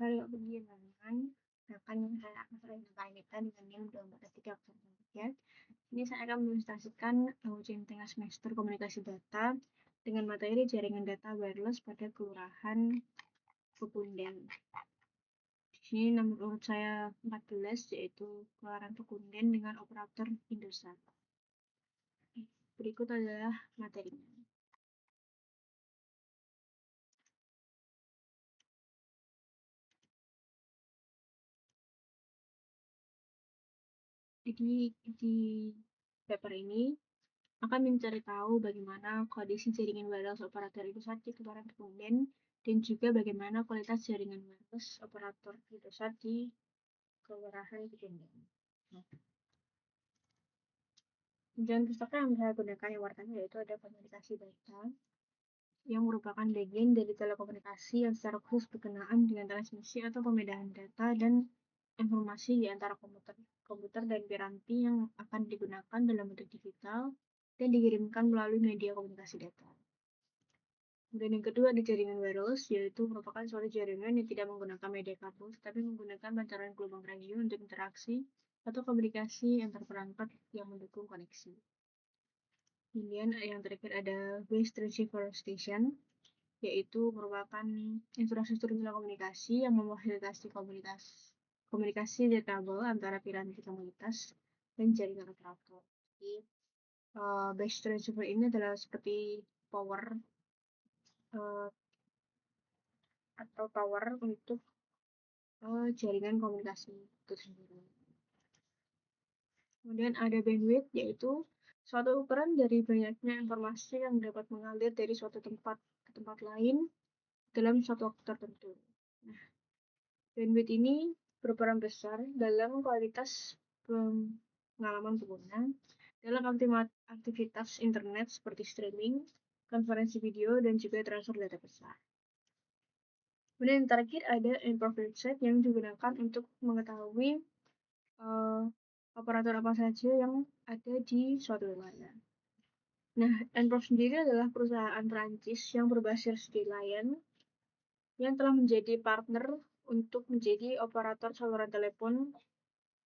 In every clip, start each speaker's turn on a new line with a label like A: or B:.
A: Halo, perkenalkan, saya Sering Nita dengan NIM 2433. Ini saya akan mengilustrasikan ujian tengah semester komunikasi data dengan materi jaringan data wireless pada Kelurahan Pekunden. Di sini nomor urut saya 14, yaitu Kelurahan Pekunden dengan operator Indosat. Berikut adalah materinya. Jadi di paper ini akan mencari tahu bagaimana kondisi jaringan wireless operator Indosat di Kelurahan Pekunden dan juga bagaimana kualitas jaringan wireless operator Indosat di Kelurahan Pekunden. Tujuan pustaka yang saya gunakan yang warnanya yaitu ada komunikasi data yang merupakan bagian dari telekomunikasi yang secara khusus berkenaan dengan transmisi atau pemindahan data dan informasi di antara komputer dan piranti yang akan digunakan dalam bentuk digital dan dikirimkan melalui media komunikasi data. Kemudian yang kedua ada jaringan wireless, yaitu merupakan suatu jaringan yang tidak menggunakan media kabel, tetapi menggunakan pancaran gelombang radio untuk interaksi atau komunikasi antar perangkat yang mendukung koneksi. Kemudian yang terakhir ada base transceiver station, yaitu merupakan infrastruktur telekomunikasi yang memfasilitasi komunikasi kabel antara piranti komunitas dan jaringan operator. Jadi, base transceiver ini adalah seperti power atau tower untuk jaringan komunikasi itu sendiri. Kemudian ada bandwidth, yaitu suatu ukuran dari banyaknya informasi yang dapat mengalir dari suatu tempat ke tempat lain dalam suatu waktu tertentu. Nah, bandwidth ini berperan besar dalam kualitas pengalaman pengguna dalam aktivitas internet seperti streaming, konferensi video, dan juga transfer data besar. Kemudian yang terakhir ada endpoint set yang digunakan untuk mengetahui operator apa saja yang ada di suatu wilayah. Nah, Endprof sendiri adalah perusahaan Prancis yang berbasis di Lyon yang telah menjadi partner untuk menjadi operator saluran telepon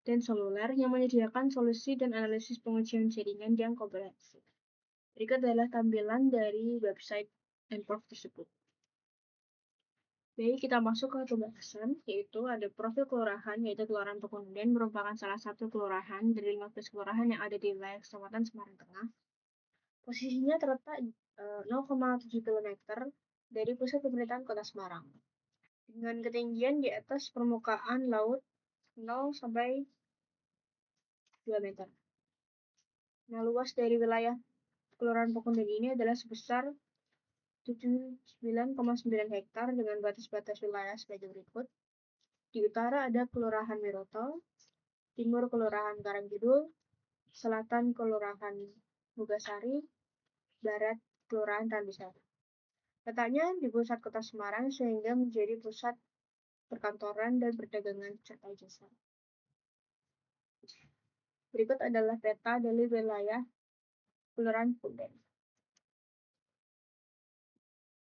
A: dan seluler yang menyediakan solusi dan analisis pengujian jaringan yang komprehensif. Berikut adalah tampilan dari website Endprof tersebut. Baik, kita masuk ke pembahasan, yaitu ada profil kelurahan, yaitu Kelurahan Pekunden merupakan salah satu kelurahan dari 15 kelurahan yang ada di wilayah Kecamatan Semarang Tengah. Posisinya terletak 0,7 km dari pusat pemerintahan Kota Semarang, dengan ketinggian di atas permukaan laut 0 sampai 2 meter. Nah, luas dari wilayah Kelurahan Pekunden ini adalah sebesar 79,9 hektar dengan batas-batas wilayah sebagai berikut. Di utara ada Kelurahan Wiroto, timur Kelurahan Karanggidul, selatan Kelurahan Mugasari, barat Kelurahan Tambisari. Letaknya di pusat kota Semarang sehingga menjadi pusat perkantoran dan perdagangan serta jasa. Berikut adalah peta dari wilayah Kelurahan Pekunden.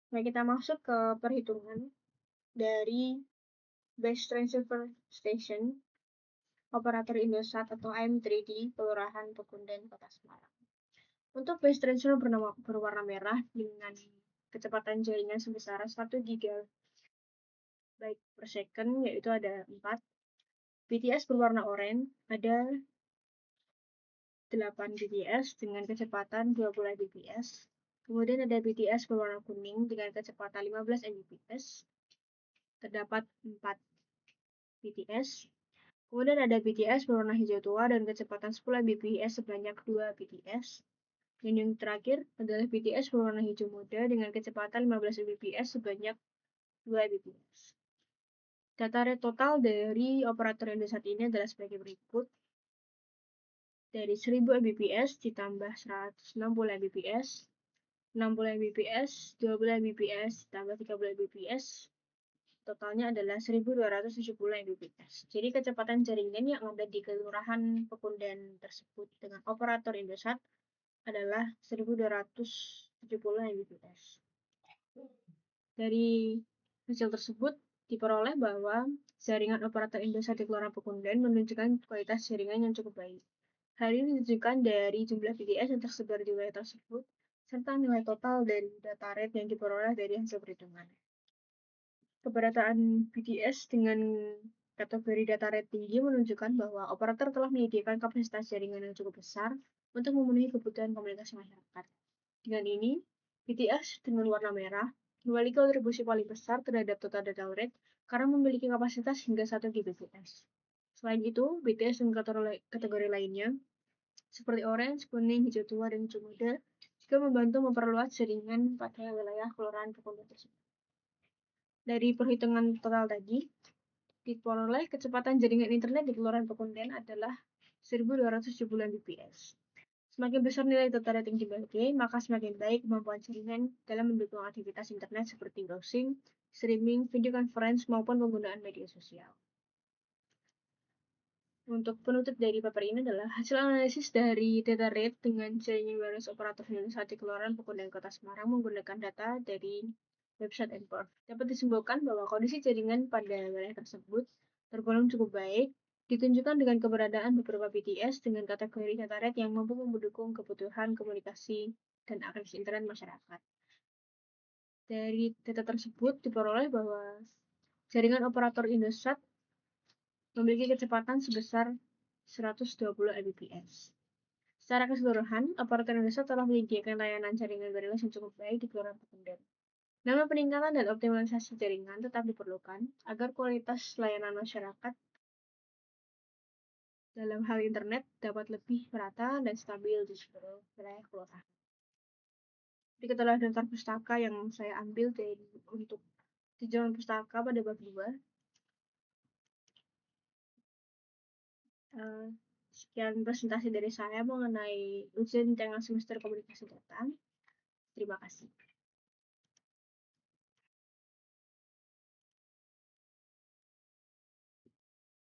A: Nah, kita masuk ke perhitungan dari base transceiver station operator Indosat atau AM3 di Kelurahan Pekunden, Kota Semarang. Untuk base transceiver berwarna merah dengan kecepatan jaringan sebesar 1 GB per second, yaitu ada 4. BTS berwarna oranye ada 8 Gbps dengan kecepatan 20 Mbps. Kemudian ada BTS berwarna kuning dengan kecepatan 15 Mbps. Terdapat 4 BTS. Kemudian ada BTS berwarna hijau tua dan kecepatan 10 Mbps sebanyak 2 BTS. Dan yang terakhir adalah BTS berwarna hijau muda dengan kecepatan 15 Mbps sebanyak 2 Mbps. Data rate total dari operator Indosat ini adalah sebagai berikut. Dari 1000 Mbps ditambah 160 Mbps, 60 Mbps, 20 Mbps, ditambah 30 Mbps, totalnya adalah 1270 Mbps. Jadi kecepatan jaringan yang ada di Kelurahan Pekunden tersebut dengan operator Indosat adalah 1270 Mbps. Dari hasil tersebut, diperoleh bahwa jaringan operator Indosat di Kelurahan Pekundan menunjukkan kualitas jaringan yang cukup baik. Hal ini ditunjukkan dari jumlah BTS yang tersebar di wilayah tersebut, serta nilai total dari data rate yang diperoleh dari hasil perhitungan. Keberadaan BTS dengan kategori data rate tinggi menunjukkan bahwa operator telah menyediakan kapasitas jaringan yang cukup besar untuk memenuhi kebutuhan komunikasi masyarakat. Dengan ini, BTS dengan warna merah memiliki kontribusi paling besar terhadap total data rate karena memiliki kapasitas hingga 1 Gbps. Selain itu, BTS dan kategori lainnya seperti orange, kuning, hijau tua, dan hijau muda juga membantu memperluas jaringan pada wilayah kelurahan Pekundan tersebut. Dari perhitungan total tadi, diperoleh kecepatan jaringan internet di Kelurahan Pekundan adalah 1270 Mbps. Semakin besar nilai data rate yang dibagi, maka semakin baik kemampuan jaringan dalam mendukung aktivitas internet seperti browsing, streaming, video conference, maupun penggunaan media sosial. Untuk penutup dari paper ini adalah hasil analisis dari data rate dengan jaringan wireless operator Indonesia di Kelurahan Pekundan Kota Semarang menggunakan data dari website Nport. Dapat disimpulkan bahwa kondisi jaringan pada wilayah tersebut tergolong cukup baik, ditunjukkan dengan keberadaan beberapa BTS dengan kategori data rate yang mampu mendukung kebutuhan komunikasi dan akses internet masyarakat. Dari data tersebut diperoleh bahwa jaringan operator Indosat memiliki kecepatan sebesar 120 Mbps. Secara keseluruhan, operator Indosat telah menyediakan layanan jaringan wireless yang cukup baik di Kelurahan Pekundan. Namun peningkatan dan optimalisasi jaringan tetap diperlukan agar kualitas layanan masyarakat dalam hal internet dapat lebih merata dan stabil di seluruh wilayah kelurahan. Berikut adalah daftar pustaka yang saya ambil untuk tujuan pustaka pada bab 2. Sekian presentasi dari saya mengenai ujian tengah semester komunikasi datang. Terima kasih.